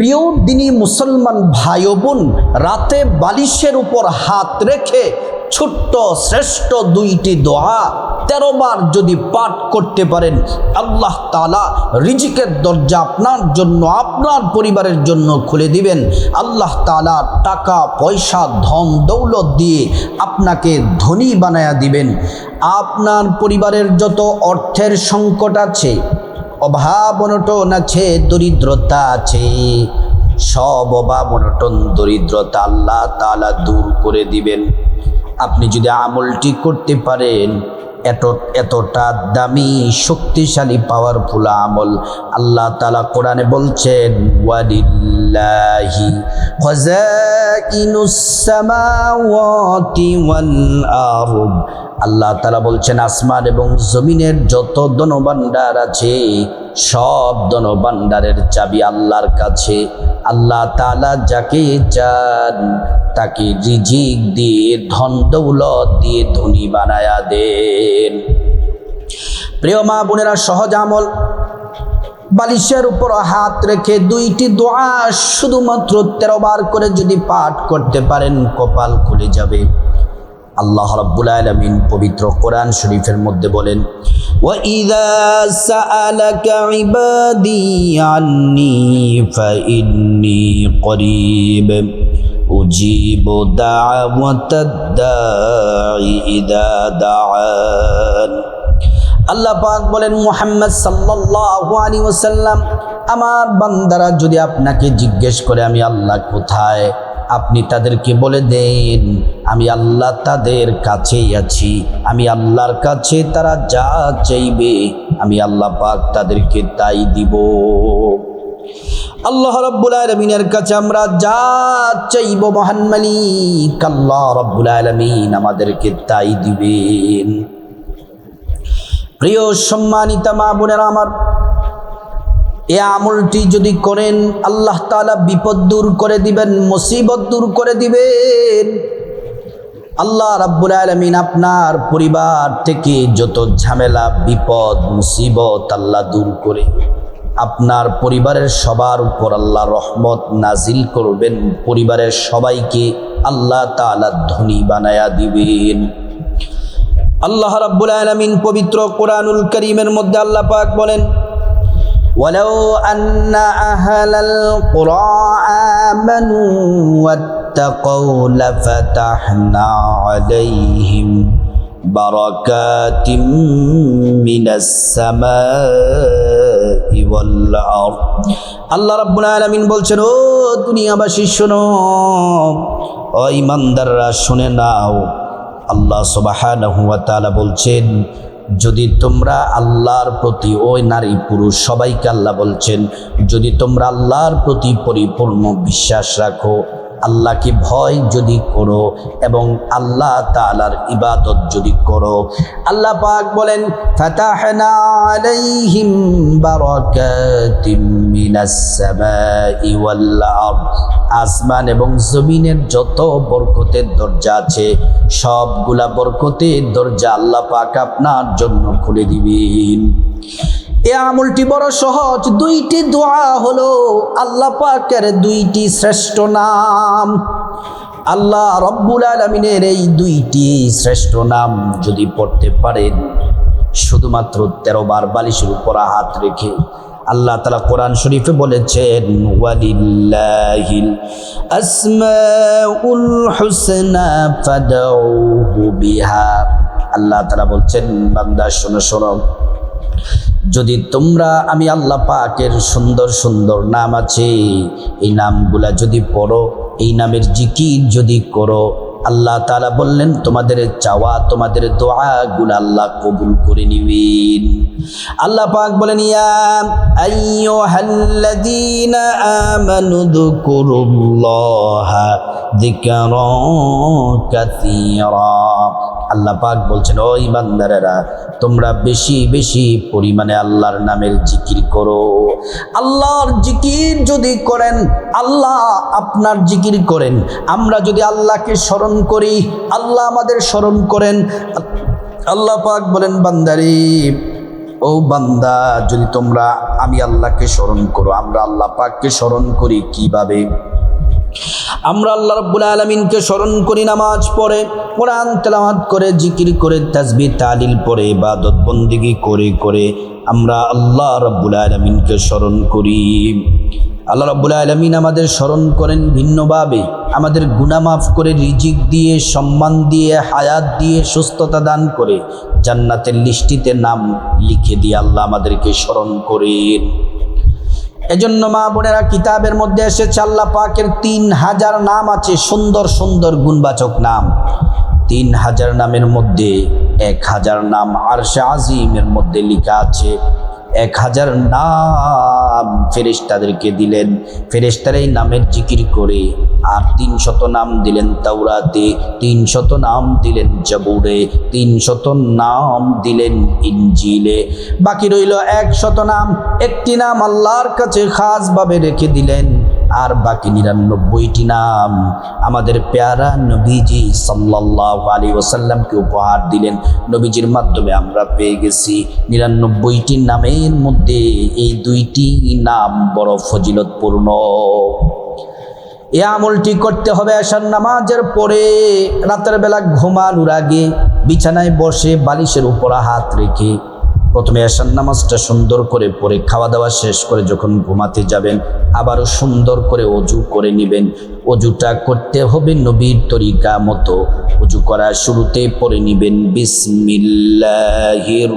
প্রিয় দিনী মুসলমান ভাই ও বোন, রাতে বালিশের উপর হাত রেখে ছোট্ট শ্রেষ্ঠ দুইটি দোয়া 13 বার যদি পাঠ করতে পারেন, আল্লাহ তাআলা রিজিকের দরজা আপনার জন্য, আপনার পরিবারের জন্য খুলে দিবেন। আল্লাহ তাআলা টাকা পয়সা ধন দৌলত দিয়ে আপনাকে ধনী বানায়া দিবেন। আপনার পরিবারের যত অর্থের সংকট আছে, অভাব অনটন আছে, দরিদ্রতা আছে, সব অভাব অনটন দরিদ্রতা আল্লাহ তাআলা দূর করে দিবেন। আপনি যদি আমলটি করতে পারেন, এতটা দামি শক্তিশালী পাওয়ারফুল আমল। আল্লাহ তাআলা কোরআনে বলছেন, ওয়ালিল্লাহি খাযাইনুস সামাওয়াতি ওয়াল আরদ। আল্লাহ তাআলা বলছেন, আসমান এবং জমিনের যত ধনভাণ্ডার আছে, সব ধনভাণ্ডারের চাবি আল্লাহর কাছে। আল্লাহ তাআলা যাকে চান তাকে রিজিক দিয়ে, ধন দৌলত দিয়ে ধনী বানায়া দেন। প্রিয় মা বোনেরা, সহজ আমল, বালিশের উপর হাত রেখে দুইটি দোয়া শুধুমাত্র 13 বার করে যদি পাঠ করতে পারেন, কপাল খুলে যাবে। আল্লাহ রাব্বুল আলামিন পবিত্র কোরআন শরীফের মধ্যে বলেন, ওয়াইযা সাআলাকা ইবাদি আন্নী ফাইন্নী করিব উজিবু দাওয়াতাদ দাঈ ইযা দাআন। আল্লাহ পাক বলেন, মুহাম্মদ সাল্লাল্লাহু আলাইহি ওয়াসাল্লাম, আমার বান্দারা যদি আপনাকে জিজ্ঞেস করে আমি আল্লাহ কোথায়, আপনি তাদেরকে বলে দেন আমি আল্লাহ তাদের কাছেই আছি। আমি আল্লাহর কাছে তারা যা চাইবে আমি আল্লাহ পাক তাদেরকে তাই দিব। আল্লাহ রাব্বুল আলামিনের কাছে আমরা যা চাইব, মহান মালিক আল্লাহ রাব্বুল আলামিন আমাদেরকে তাই দিবেন। প্রিয় সম্মানিতা মা বোনেরা আমার, এই আমলটি যদি করেন, আল্লাহ তাআলা বিপদ দূর করে দিবেন, মুসিবত দূর করে দিবেন। আল্লাহ রাব্বুল আলামিন আপনার পরিবার থেকে যত ঝামেলা, বিপদ, মুসিবত আল্লাহ দূর করে আপনার পরিবারের সবার উপর আল্লাহ রহমত নাজিল করবেন। পরিবারের সবাইকে আল্লাহ তাআলা ধনী বানায়া দিবেন। আল্লাহ রাব্বুল আলামিন পবিত্র কোরআনুল কারীমের মধ্যে আল্লাহ পাক বলেন, ওয়ালাউ আন্না আহলাল কুরা আমানু ওয়াত্তাকাউ লাফাতাহনা আলাইহিম বারাকাতিম মিনাস সামাই ওয়াল আরদ। আল্লাহ রাব্বুল আলামিন বলছেন, ও দুনিয়াবাসী শোনো, ও ঈমানদাররা শুনে নাও। আল্লাহ সুবহানাহু ওয়া তাআলা বলছেন, যদি তোমরা আল্লাহর প্রতি, ওই নারী পুরুষ সবাইকে আল্লাহ বলছেন, যদি তোমরা আল্লাহর প্রতি পরিপূর্ণ বিশ্বাস রাখো, আল্লাহকে ভয় যদি করো এবং আল্লাহ তাআলার ইবাদত যদি করো, আল্লাহ পাক বলেন, ফাতাহনা আলাইহিম বারাকাতিম মিনাস সামাই ওয়াল আরদ। আসমান এবং জমিনের যত বরকতের দরজা আছে, সবগুলা বরকতের দরজা আল্লাহ পাক আপনার জন্য খুলে দিবেন। এই আমলটি বড় সহজ। দুইটি দোয়া হলো আল্লাহ পাকের দুইটি শ্রেষ্ঠ নাম। আল্লাহ রব্বুল আলামিনের এই দুইটি শ্রেষ্ঠ নাম যদি পড়তে পারেন, শুধুমাত্র 13 বার বালিশের উপর হাত রেখে, আল্লাহ তাআলা কোরআন শরীফে বলেছেন, ওয়ালিল্লাহিল আসমাউল হুসনা ফাদউহু বিহা। আল্লাহ তাআলা বলছেন, বান্দা শোনো শোনো, যদি তোমরা আমি আল্লাহ পাকের সুন্দর সুন্দর নাম আছে, এই নামগুলা যদি পড়ো, এই নামের জিকির যদি করো, আল্লাহ তাআলা বললেন তোমাদের চাওয়া, তোমাদের দোয়াগুলো আল্লাহ কবুল করে নিবেন। আল্লাহ পাক বলেন, ইয়া আইয়ুহাল্লাযীনা আমানু যকুরুল্লাহা যিকরান কাসীরা। আল্লাহ পাক বলছেন, ও ঈমানদারেরা, তোমরা বেশি বেশি পরিমাণে আল্লাহর নামের জিকির করো। আল্লাহর জিকির যদি করেন, আল্লাহ আপনার জিকির করেন। আমরা যদি আল্লাহকে স্মরণ করি, আল্লাহ আমাদের স্মরণ করেন। আল্লাহ পাক বলেন, বান্দারে, ও ও বান্দা, যদি তোমরা আমি আল্লাহকে স্মরণ করো, আমরা আল্লাহ পাককে স্মরণ করি কিভাবে? আমরা আল্লাহ রাব্বুল আলামিনকে স্মরণ করি নামাজ পড়ে, কোরআন তেলাওয়াত করে, জিকির করে, তাসবিহ তাহলিল পড়ে, ইবাদত বন্দেগী করে করে আমরা আল্লাহ রাব্বুল আলামিনকে স্মরণ করি। আল্লাহ রাব্বুল আলামিন আমাদের স্মরণ করেন ভিন্নভাবে, আমাদের গুনাহ মাফ করে, রিজিক দিয়ে, সম্মান দিয়ে, হায়াত দিয়ে, সুস্থতা দান করে, জান্নাতের লিস্টিতে নাম লিখে দিয়ে আল্লাহ আমাদেরকে স্মরণ করেন। এজন্য মা বোনেরা, কিতাবের মধ্যে এসেছে আল্লাহ পাকের 3000 নাম আছে, সুন্দর সুন্দর গুণবাচক নাম। 3000 নামের মধ্যে 1000 নাম আরশে আজিমের মধ্যে লেখা আছে। 1000 নাম ফেরেশতাদেরকে দিলেন, ফেরেশতারা এই নামের জিকির করে। আর 300 নাম দিলেন তাওরাতে, 300 নাম দিলেন জাবুরে, 300 নাম দিলেন ইনজিলে। বাকি রইল 100 নাম। একটি নাম আল্লাহর কাছে খাসভাবে রেখে দিলেন, আর বাকি 99টি নাম আমাদের প্যারা নবীজি সাল্লাল্লাহু আলাইহি ওয়াসাল্লামকে উপহার দিলেন। নবীজির মাধ্যমে আমরা পেয়ে গেছি 99টি নামের মধ্যে এই 2টি নাম বড় ফজিলতপূর্ণ। এই আমলটি করতে হবে আশার নামাজের পরে, রাতের বেলা ঘুমানোর আগে বিছানায় বসে বালিশের উপর হাত রেখে প্রথমে আশার নামাজটা সুন্দর করে পড়ে, খাওয়া দাওয়া শেষ করে যখন ঘুমাতে যাবেন আবারও সুন্দর করে অজু করে নেবেন। অজুটা করতে হবে নবীর তরিকা মতো। অজু করার শুরুতে পড়ে নেবেন বিসমিল্লাহির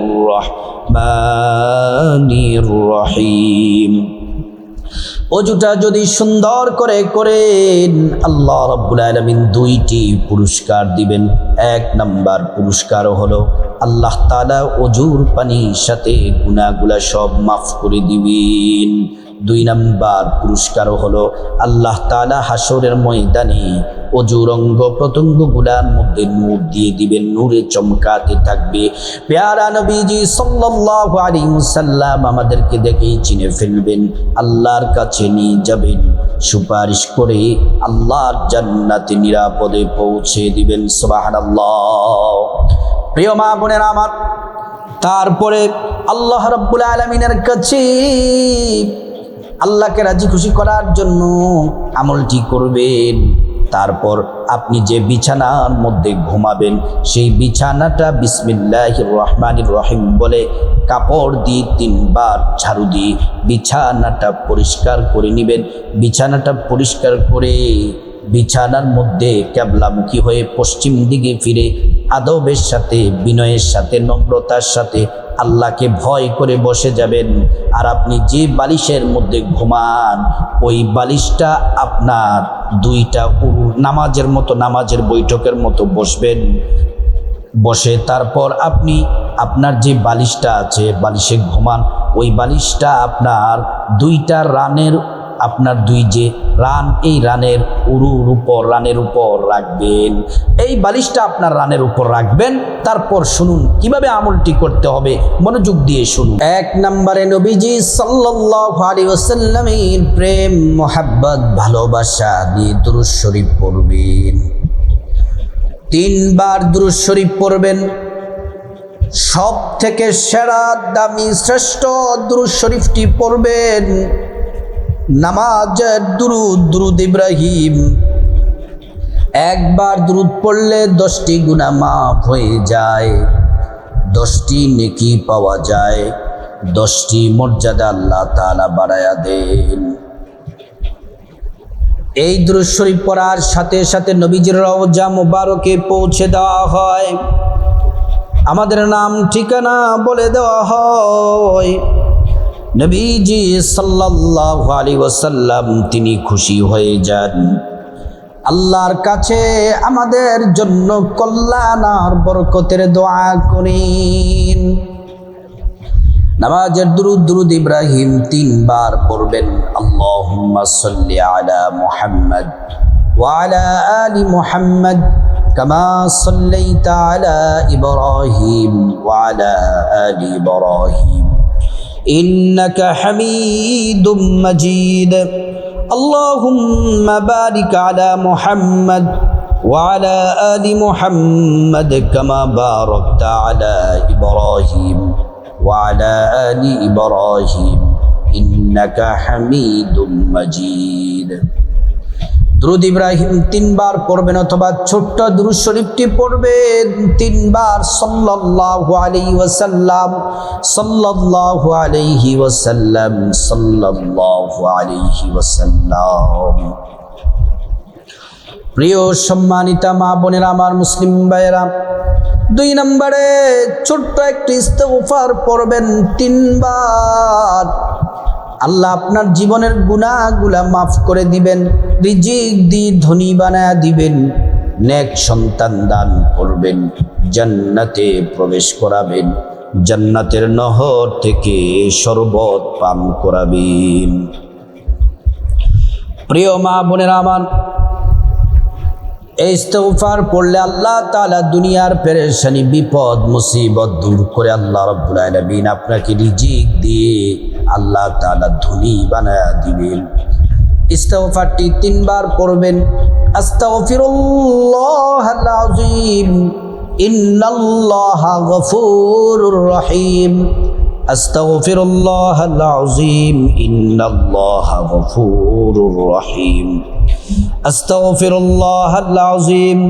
রহমানির রহিম। অজুটা যদি সুন্দর করে করেন, আল্লাহ রাব্বুল আলামিন 2টি পুরস্কার দিবেন। 1 নাম্বার পুরস্কার হলো আল্লাহ তাআলা অজুর পানির সাথে গুনাহগুলা সব মাফ করে দিবেন। 2 নাম্বার পুরস্কার হলো আল্লাহ তাআলা হাসরের ময়দানে অজুর অঙ্গ প্রত্যঙ্গগুলার মধ্যে নূর দিয়ে দিবেন, নূরে চমকাতে থাকবে। প্যারা নবীজি সাল্লাল্লাহু আলাইহি ওয়াসাল্লাম আমাদেরকে দেখেই চিনে ফেলবেন, আল্লাহর কাছে নিয়ে যাবেন, সুপারিশ করে আল্লাহর জান্নাতে নিরাপদে পৌঁছে দিবেন। সুবহানাল্লাহ। প্রিয় মা বোনেরা আমার, তারপরে আল্লাহ রাব্বুল আলামিনের কাছে আল্লাহকে রাজি খুশি করার জন্য আমলটি করবেন। তারপর আপনি যে বিছানার মধ্যে ঘুমাবেন সেই বিছানাটা বিসমিল্লাহির রহমানির রহিম বলে কাপড় দিয়ে 3 বার ঝাড়ু দিয়ে বিছানাটা পরিষ্কার করে নেবেন। বিছানাটা পরিষ্কার করে বিছানার মধ্যে ক্যাবলামুখী হয়ে পশ্চিম দিকে ফিরে আদবের সাথে, বিনয়ের সাথে, নম্রতার সাথে আল্লাহকে ভয় করে বসে যাবেন। আর আপনি যে বালিশের মধ্যে ঘুমান ওই বালিশটা আপনার 2টা নামাজের মতো, নামাজের বৈঠকের মতো বসবেন। বসে তারপর আপনি আপনার যে বালিশটা আছে, বালিশে ঘুমান, ওই বালিশটা আপনার 2টা রানের, আপনার 2 যে রান, এই রানের রানের উপর রাখবেন। এই বালিশটা আপনার রানের উপর রাখবেন। তারপর শুনুন কিভাবে আমলটি করতে হবে, মনোযোগ দিয়ে শুনুন। 1 নম্বরে নবীজি সাল্লাল্লাহু আলাইহি ওয়াসাল্লামের প্রেম, মোহাব্বত, ভালোবাসা দিয়ে দুরূদ শরীফ পড়বেন। 3 বার দুরূদ শরীফ পড়বেন। সব থেকে সেরা, দামি, শ্রেষ্ঠ দুরূদ শরীফটি পড়বেন নামাজের দুরূদ, দুরূদ ইব্রাহিম। 1 বার দুরূদ পড়লে 10টি গুনাহ মাফ হয়ে যায়, 10টি নেকি পাওয়া যায়, 10টি মর্যাদা আল্লাহ তাআলা বাড়ায়া দেন। এই দুরূদ শরীফ পড়ার সাথে সাথে নবীজির রওজা মুবারকে পৌঁছে দেওয়া হয়, আমাদের নাম ঠিকানা বলে দেওয়া হয়। নবীজি সাল্লাল্লাহু আলাইহি ওয়াসাল্লাম তিনি খুশি হয়ে যান। আল্লাহর কাছে আমাদের জন্য কল্যাণ আর বরকতের দোয়া করেন। নামাজের দুরূদ, দুরূদ ইব্রাহিম 3 বার পড়বেন। আল্লাহুম্মা সাল্লি আলা মুহাম্মদ ওয়া আলা আলি মুহাম্মদ কামা সাল্লাইতা আলা ইব্রাহিম ওয়া আলা আলি ইব্রাহিম إنك حميد مجيد اللهم بارك على محمد وعلى آل محمد كما باركت على إبراهيم وعلى آل إبراهيم إنك حميد مجيد। দুরূদ ইব্রাহিম 3 বার পড়বেন অথবা ছোট্ট দুরূদ শরীফটি পড়বেন 3 বার সাল্লাল্লাহু আলাইহি ওয়াসাল্লাম সাল্লাল্লাহু আলাইহি ওয়াসাল্লাম সাল্লাল্লাহু আলাইহি ওয়াসাল্লাম। প্রিয় সম্মানিতা মা বোনেরা, আমার মুসলিম ভাইয়েরা, 2 নম্বরে ছোট্ট একটি ইস্তেগফার পড়বেন 3 বার। আল্লাহ আপনার জীবনের গুনাহগুলা মাফ করে দিবেন, রিজিক দিয়ে ধনী বানায়া দিবেন, নেক সন্তান দান করবেন, জান্নাতে প্রবেশ করাবেন, জান্নাতের নহর থেকে শরবত পান করাবেন। প্রিয় মা বোনেরা আমার, এই ইস্তেগফার পড়লে আল্লাহ তাআলা দুনিয়ার পেরেশানি, বিপদ, মুসিবত দূর করে আল্লাহ রাব্বুল আলামিন আপনাকে রিজিক দিয়ে আল্লাহ তাআলা ধনী বানায়া দিবেন। ইস্তেগফারটি 3 বার পড়বেন। আস্তাগফিরুল্লাহাল আযীম ইন্নাল্লাহা গফুরুর রহিম। আস্তাগফিরুল্লাহাল আযীম ইন্নাল্লাহা গফুরুর রহিম। আস্তাগফিরুল্লাহাল আযীম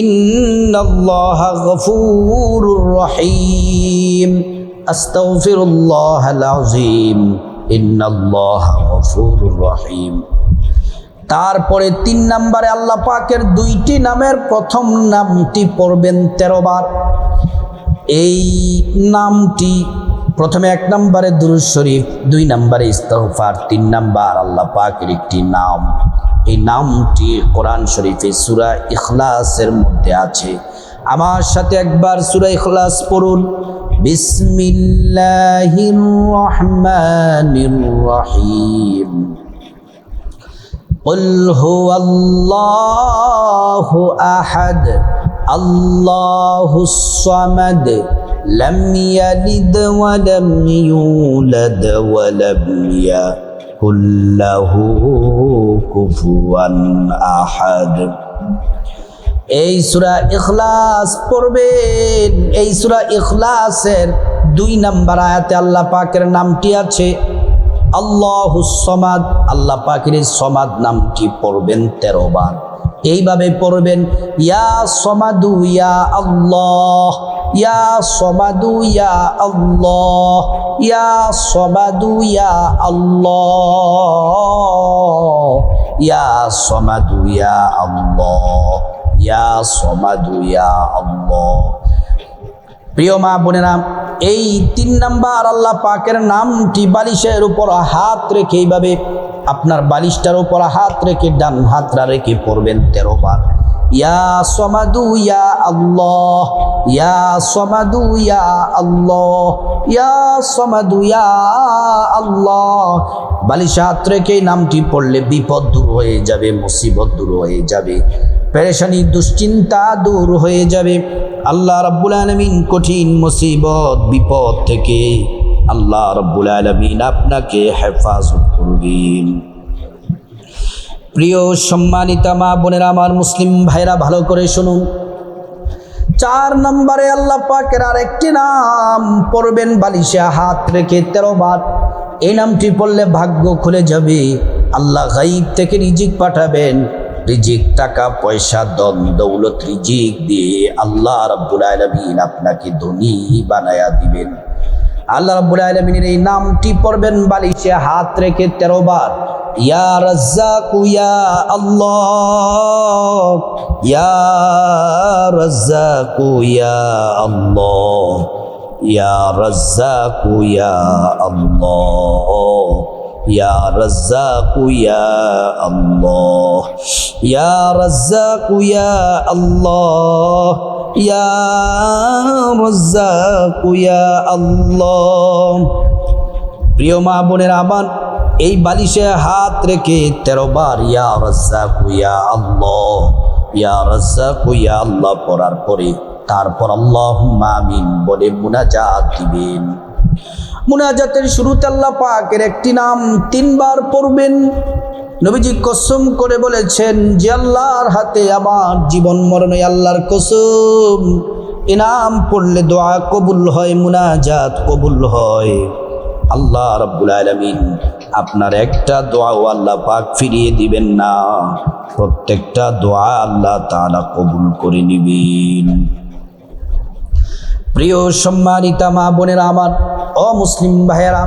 ইন্নাল্লাহা গফুরুর রহিম। আস্তাগফিরুল্লাহাল আযীম ইন্নাল্লাহা গফুরুর রহিম। তারপরে 3 নম্বরে আল্লাহ পাকের 2টি নামের প্রথম নামটি পড়বেন 13 বার। এই নামটি প্রথমে 1 নম্বরে দুরূদ শরীফ, 2 নম্বরে ইস্তেগফার, 3 নম্বর আল্লাহ পাকের একটি নাম। এই নামটি কোরআন শরীফে সূরা ইখলাসের মধ্যে আছে। আমার সাথে একবার সূরা ইখলাস পড়ুন। বিসমিল্লাহির রহমানির রহিম। কুল হুয়াল্লাহু আহাদ আল্লাহুস সামাদ লাম ইয়ালিদ ওয়া লাম ইউলাদ ওয়া লাম ইয়াকুল লাহু কুফুয়ান আহাদ। এই সূরা ইখলাস পড়বেন। এই সূরা ইখলাসের 2 নম্বর আয়াতে আল্লাহ পাকের নামটি আছে আল্লাহুস সামাদ। আল্লাহ পাকের এই সামাদ নামটি পড়বেন 13 বার। এইভাবে পড়বেন, ইয়া সামাদু ইয়া আল্লাহ, ইয়া সামাদু ইয়া আল্লাহ, ইয়া সামাদু ইয়া আল্লাহ, ইয়া সামাদু ইয়া আল্লাহ, ইয়া সামাদু ইয়া আল্লাহ। প্রিয় মা বোনেরা, এই 3 নম্বর আল্লাহ পাকের নামটি বালিশের উপর হাত রেখে, এইভাবে আপনার বালিশটার উপর হাত রেখে ডান হাতটা রেখে পড়বেন 13 বার। ইয়া সামাদু ইয়া আল্লাহ, ইয়া সামাদু ইয়া আল্লাহ, ইয়া সামাদু ইয়া আল্লাহ। বালিশে হাত রেখে নামটি পড়লে বিপদ দূর হয়ে যাবে, মুসিবত দূর হয়ে যাবে, পেরেশানি দুশ্চিন্তা দূর হয়ে যাবে। আল্লাহ রাব্বুল আলামিন কঠিন মুসিবত বিপদ থেকে আল্লাহ রাব্বুল আলামিন আপনাকে হেফাজত করবেন। প্রিয় সম্মানিতা মা বোনেরা, আমার মুসলিম ভাইরা, ভালো করে শুনুন। 4 নম্বরে আল্লাহ পাকের আরেকটি নাম পড়বেন বালিশে হাত রেখে 13 বার। এই নামটি পড়লে ভাগ্য খুলে যাবে, আল্লাহ গায়ব থেকে রিজিক পাঠাবেন, রিজিক, টাকা পয়সা, ধন দৌলত, রিজিক দিয়ে আল্লাহ রাব্বুল আলামিন আপনাকে ধনী বানায়া দিবেন। আল্লাহ রাব্বুল আলামিনের এই নামটি পড়বেন বালিশে হাত রেখে 13 বার। ইয়া রাজ্জাকু ইয়া আল্লাহ, ইয়া রাজ্জাকু ইয়া আল্লাহ, ইয়া রাজ্জাকু ইয়া আল্লাহ, ইয়া রাজ্জাকু ইয়া আল্লাহ, ইয়া রাজ্জাকু ইয়া আল্লাহ, ইয়া রাজ্জাকু ইয়া আল্লাহ। প্রিয় মা বোনেরা আমার, এই বালিশে হাত রেখে 13 বার ইয়া রাজ্জাকু ইয়া আল্লাহ, ইয়া রাজ্জাকু ইয়া আল্লাহ পড়ার পরে তারপর আল্লাহুম্মা আমিন বলে মুনাজাত দিবেন। মুনাজাতের শুরুতে আল্লাহ পাকের একটি নাম 3 বার পড়বেন। নবীজি কসম করে বলেছেন যে আল্লাহর হাতে আমার জীবন মরণ, আল্লাহর কসম ইনাম পড়লে দোয়া কবুল হয়, মুনাজাত কবুল হয়। আল্লাহ রাব্বুল আলামিন আপনার একটা দোয়াও আল্লাহ পাক ফিরিয়ে দিবেন না, প্রত্যেকটা দোয়া আল্লাহ তাআলা কবুল করে নিবেন। প্রিয় সম্মানিতা মা বোনেরা আমার, ও মুসলিম ভাইয়েরা,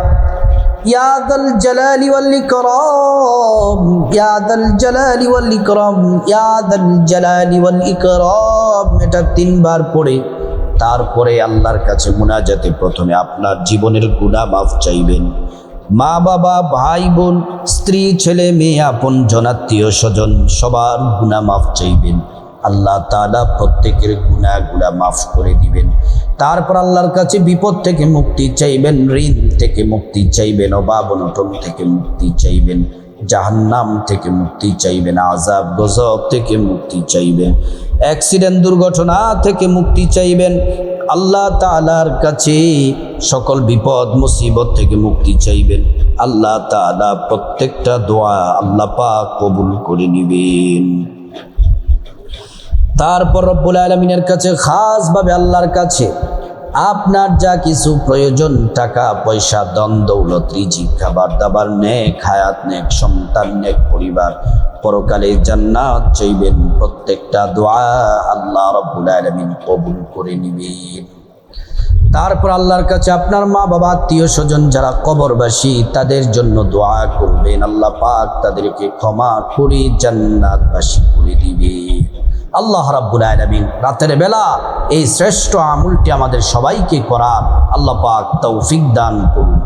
ইয়া যাল জালালি ওয়াল ইকরাম, ইয়া যাল জালালি ওয়াল ইকরাম, ইয়া যাল জালালি ওয়াল ইকরাম, এটা 3 বার পড়ে তারপরে আল্লাহর কাছে মুনাজাতে প্রথমে আপনার জীবনের গুনাহ মাফ চাইবেন। মা বাবা, ভাই বোন, স্ত্রী, ছেলে মেয়ে, আপন জনাত্মীয় স্বজন সবার গুনাহ মাফ চাইবেন। আল্লাহ তাআলা প্রত্যেকের গুনাহগুলো মাফ করে দিবেন। তারপর আল্লাহর কাছে বিপদ থেকে মুক্তি চাইবেন, ঋণ থেকে মুক্তি চাইবেন, অভাব অনটন থেকে মুক্তি চাইবেন, জাহান্নাম থেকে মুক্তি চাইবেন, আযাব গজব থেকে মুক্তি চাইবেন, অ্যাক্সিডেন্ট দুর্ঘটনা থেকে মুক্তি চাইবেন। আল্লাহ তাআলার কাছে সকল বিপদ মুসিবত থেকে মুক্তি চাইবেন। আল্লাহ তাআলা প্রত্যেকটা দোয়া আল্লাহ পাক কবুল করে নেবেন। তারপর রব্বুল আলামিনের কাছে খাসভাবে আল্লাহর কাছে আপনার যা কিছু প্রয়োজন, টাকা পয়সা, ধন দৌলত, রিজিক, খাবার দাবার, নেক হায়াত, নেক সন্তান, নেক পরিবার, পরকালে জান্নাত চাইবেন। প্রত্যেকটা দোয়া আল্লাহ রব্বুল আলামিন কবুল করে নেবেন। তারপর আল্লাহর কাছে আপনার মা বাবা, আত্মীয় স্বজন যারা কবরবাসী তাদের জন্য দোয়া করবেন, আল্লাহ পাক তাদেরকে ক্ষমা করে জান্নাতবাসী করে দিবেন। আল্লাহ রাব্বুল আলামিন রাতের বেলা এই শ্রেষ্ঠ আমলটি আমাদের সবাইকে করার আল্লাহ পাক তৌফিক দান করুন।